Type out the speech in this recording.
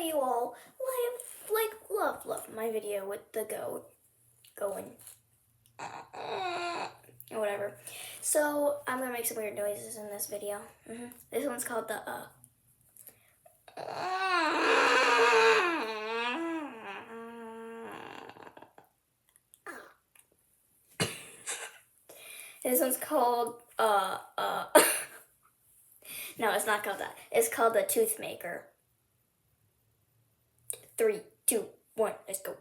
you all love my video with the goat going or whatever. So I'm gonna make some weird noises in this video. This one's called the This one's called No, it's not called that. It's called the tooth maker. 3, 2, 1, let's go.